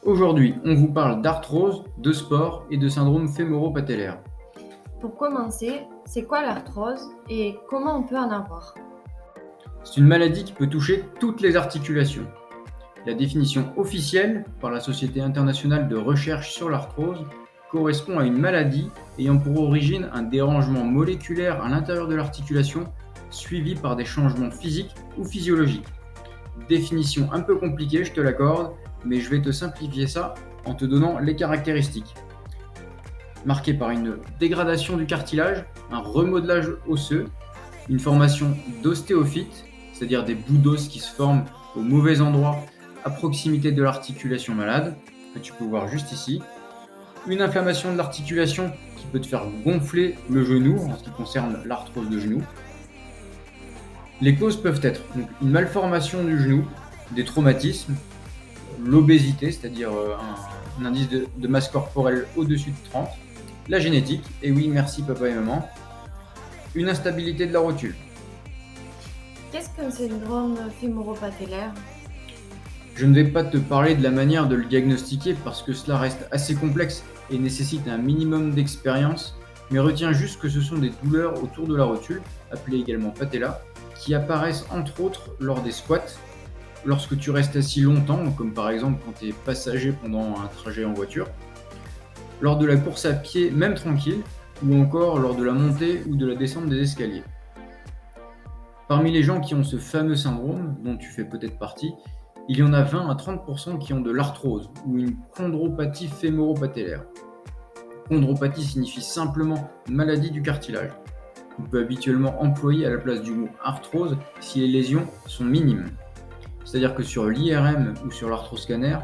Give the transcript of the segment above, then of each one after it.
Aujourd'hui, on vous parle d'arthrose, de sport et de syndrome fémoro-patellaire. Pour commencer, c'est quoi l'arthrose et comment on peut en avoir? C'est une maladie qui peut toucher toutes les articulations. La définition officielle par la Société internationale de recherche sur l'arthrose correspond à une maladie ayant pour origine un dérangement moléculaire à l'intérieur de l'articulation suivi par des changements physiques ou physiologiques. Définition un peu compliquée, je te l'accorde, mais je vais te simplifier ça en te donnant les caractéristiques. Marquée par une dégradation du cartilage, un remodelage osseux, une formation d'ostéophytes, c'est-à-dire des bouts d'os qui se forment au mauvais endroit à proximité de l'articulation malade, que tu peux voir juste ici, une inflammation de l'articulation qui peut te faire gonfler le genou en ce qui concerne l'arthrose de genou. Les causes peuvent être donc une malformation du genou, des traumatismes, l'obésité, c'est-à-dire un indice de masse corporelle au-dessus de 30, la génétique, et oui, merci papa et maman, une instabilité de la rotule. Qu'est-ce qu'un syndrome fémoro-patellaire? Je ne vais pas te parler de la manière de le diagnostiquer parce que cela reste assez complexe et nécessite un minimum d'expérience, mais retiens juste que ce sont des douleurs autour de la rotule, appelées également patella, qui apparaissent entre autres lors des squats, lorsque tu restes assis longtemps, comme par exemple quand tu es passager pendant un trajet en voiture, lors de la course à pied même tranquille, ou encore lors de la montée ou de la descente des escaliers. Parmi les gens qui ont ce fameux syndrome, dont tu fais peut-être partie, il y en a 20 à 30% qui ont de l'arthrose ou une chondropathie fémoro-patellaire. Chondropathie signifie simplement maladie du cartilage. On peut habituellement employer à la place du mot arthrose si les lésions sont minimes. C'est-à-dire que sur l'IRM ou sur l'arthroscanner,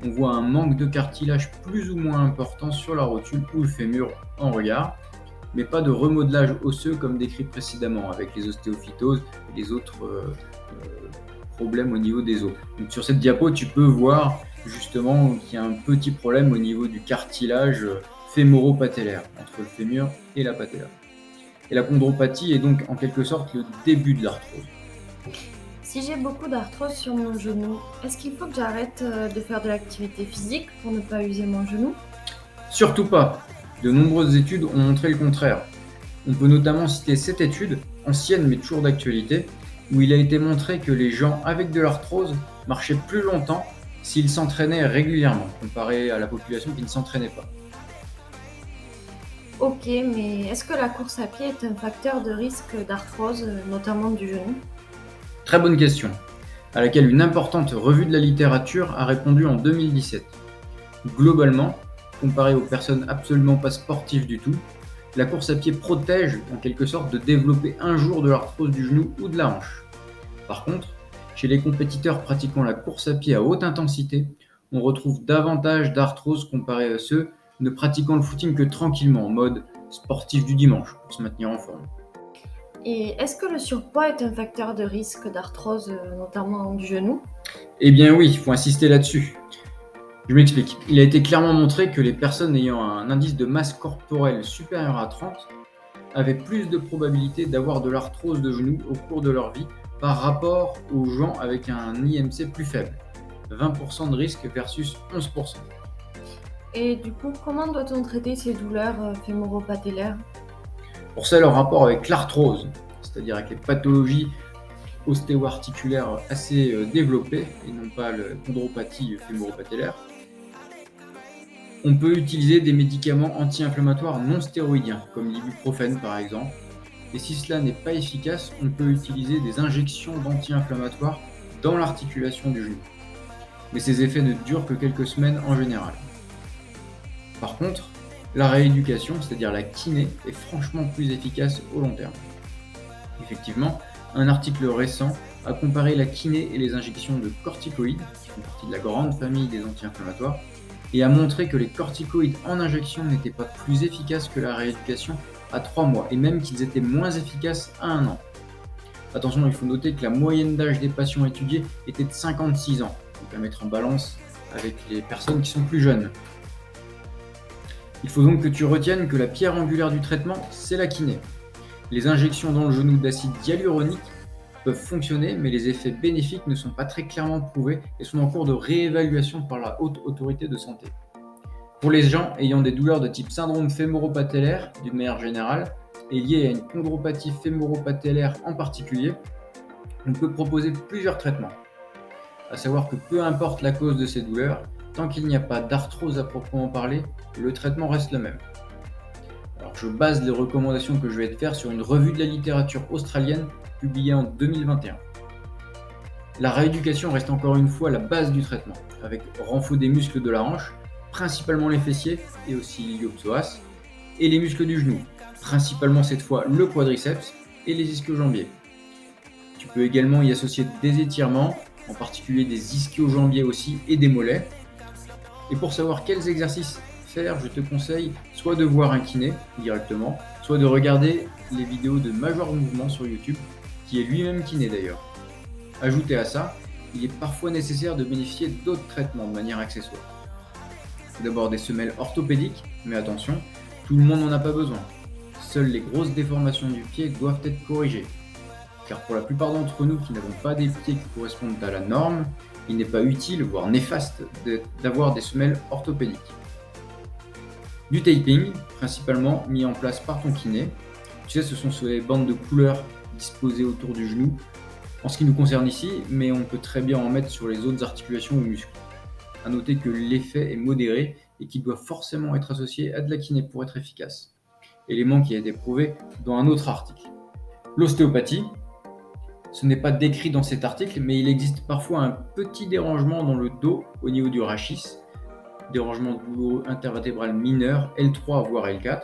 on voit un manque de cartilage plus ou moins important sur la rotule ou le fémur en regard, mais pas de remodelage osseux comme décrit précédemment avec les ostéophytoses et les autres problèmes au niveau des os. Donc sur cette diapo, tu peux voir justement qu'il y a un petit problème au niveau du cartilage fémoro-patellaire entre le fémur et la patella. Et la chondropathie est donc en quelque sorte le début de l'arthrose. Si j'ai beaucoup d'arthrose sur mon genou, est-ce qu'il faut que j'arrête de faire de l'activité physique pour ne pas user mon genou? Surtout pas. De nombreuses études ont montré le contraire. On peut notamment citer cette étude, ancienne mais toujours d'actualité, où il a été montré que les gens avec de l'arthrose marchaient plus longtemps s'ils s'entraînaient régulièrement, comparé à la population qui ne s'entraînait pas. Ok, mais est-ce que la course à pied est un facteur de risque d'arthrose, notamment du genou? Très bonne question, à laquelle une importante revue de la littérature a répondu en 2017. Globalement, comparé aux personnes absolument pas sportives du tout, la course à pied protège en quelque sorte de développer un jour de l'arthrose du genou ou de la hanche. Par contre, chez les compétiteurs pratiquant la course à pied à haute intensité, on retrouve davantage d'arthrose comparé à ceux ne pratiquant le footing que tranquillement, en mode sportif du dimanche, pour se maintenir en forme. Et est-ce que le surpoids est un facteur de risque d'arthrose, notamment du genou? Eh bien oui, il faut insister là-dessus. Je m'explique. Il a été clairement montré que les personnes ayant un indice de masse corporelle supérieur à 30 avaient plus de probabilité d'avoir de l'arthrose de genou au cours de leur vie par rapport aux gens avec un IMC plus faible. 20% de risque versus 11%. Et du coup, comment doit-on traiter ces douleurs fémoro-patellaires? Pour ça, leur rapport avec l'arthrose, c'est-à-dire avec les pathologies ostéo-articulaires assez développées, et non pas la chondropathie fémoro-patellaire, on peut utiliser des médicaments anti-inflammatoires non stéroïdiens, comme l'ibuprofène par exemple. Et si cela n'est pas efficace, on peut utiliser des injections d'anti-inflammatoires dans l'articulation du genou. Mais ces effets ne durent que quelques semaines en général. Par contre, la rééducation, c'est-à-dire la kiné, est franchement plus efficace au long terme. Effectivement, un article récent a comparé la kiné et les injections de corticoïdes, qui font partie de la grande famille des anti-inflammatoires, et a montré que les corticoïdes en injection n'étaient pas plus efficaces que la rééducation à 3 mois, et même qu'ils étaient moins efficaces à 1 an. Attention, il faut noter que la moyenne d'âge des patients étudiés était de 56 ans, donc à mettre en balance avec les personnes qui sont plus jeunes. Il faut donc que tu retiennes que la pierre angulaire du traitement, c'est la kiné. Les injections dans le genou d'acide hyaluronique peuvent fonctionner, mais les effets bénéfiques ne sont pas très clairement prouvés et sont en cours de réévaluation par la haute autorité de santé. Pour les gens ayant des douleurs de type syndrome fémoro-patellaire, d'une manière générale, et liées à une chondropathie fémoro-patellaire en particulier, on peut proposer plusieurs traitements. À savoir que peu importe la cause de ces douleurs, tant qu'il n'y a pas d'arthrose à proprement parler, le traitement reste le même. Alors, je base les recommandations que je vais te faire sur une revue de la littérature australienne publiée en 2021. La rééducation reste encore une fois la base du traitement, avec renfort des muscles de la hanche, principalement les fessiers et aussi l'iliopsoas, et les muscles du genou, principalement cette fois le quadriceps et les ischio-jambiers. Tu peux également y associer des étirements, en particulier des ischio-jambiers aussi et des mollets. Et pour savoir quels exercices faire, je te conseille soit de voir un kiné directement, soit de regarder les vidéos de Major Mouvement sur YouTube, qui est lui-même kiné d'ailleurs. Ajouté à ça, il est parfois nécessaire de bénéficier d'autres traitements de manière accessoire. Tout d'abord des semelles orthopédiques, mais attention, tout le monde n'en a pas besoin. Seules les grosses déformations du pied doivent être corrigées. Car pour la plupart d'entre nous qui n'avons pas des pieds qui correspondent à la norme, il n'est pas utile, voire néfaste, d'avoir des semelles orthopédiques. Du taping, principalement mis en place par ton kiné. Tu sais, ce sont ces bandes de couleur disposées autour du genou, en ce qui nous concerne ici, mais on peut très bien en mettre sur les autres articulations ou muscles. À noter que l'effet est modéré et qu'il doit forcément être associé à de la kiné pour être efficace. Élément qui a été prouvé dans un autre article. L'ostéopathie, ce n'est pas décrit dans cet article, mais il existe parfois un petit dérangement dans le dos au niveau du rachis, dérangement douloureux intervertébral mineur L3 voire L4,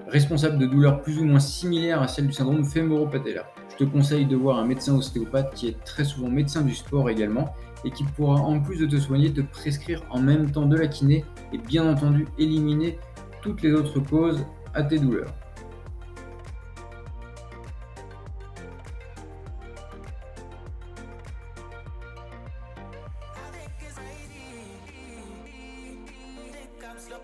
responsable de douleurs plus ou moins similaires à celles du syndrome fémoro-patellaire. Je te conseille de voir un médecin ostéopathe qui est très souvent médecin du sport également et qui pourra en plus de te soigner te prescrire en même temps de la kiné et bien entendu éliminer toutes les autres causes à tes douleurs. I'm so